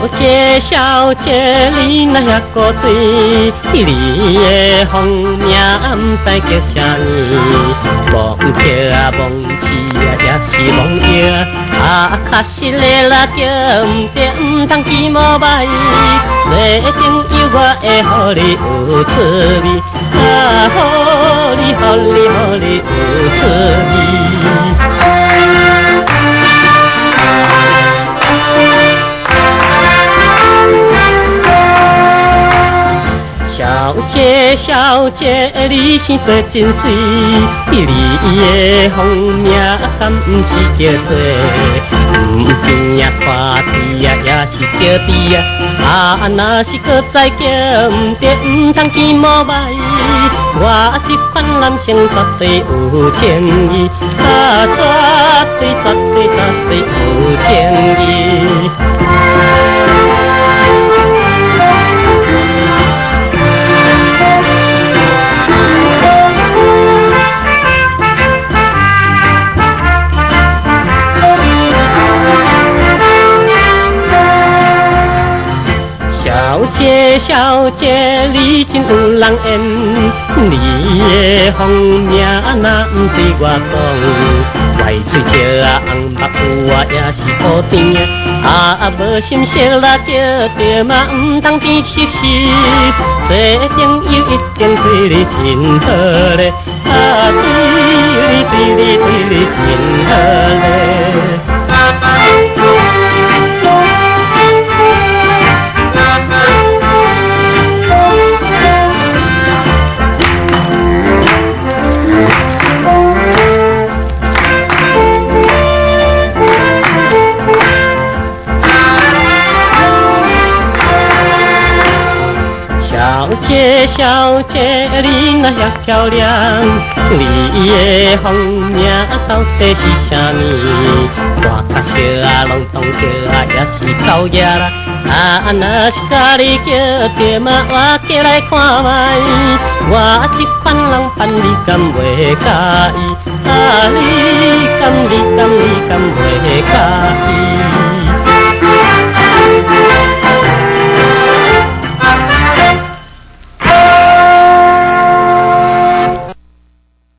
姐，小姐，你若遐古锥，你的风名毋知叫啥呢？忘叫啊，忘痴啊，也是忘药啊，确实的啦，叫毋对，毋通记无歹。做朋友我会互你有滋味，啊，互你有滋味。小姐，小姐，你生做真水，你的风名敢毋是叫做？毋甜呀，带甜呀，也是叫甜呀。啊，若是搁再叫毋对，毋通见无歹。我这款男生绝对有情义，啊，绝对有情义。小姐，小姐，你真有人缘，你的风名若毋对我讲，歪嘴笑啊，红目睭啊，也是好甜啊，无心色啦，叫着嘛毋通变熟识，做朋友一定对你真好咧，啊，对你真好咧。小姐，小姐，你若遐漂亮，你的风名到底是啥物？我较烧啊，拢当叫啊，也是狗野啦。啊，若是甲你叫着嘛，我叫来看卖。我这款人办你敢袂介意？啊，你敢袂介意？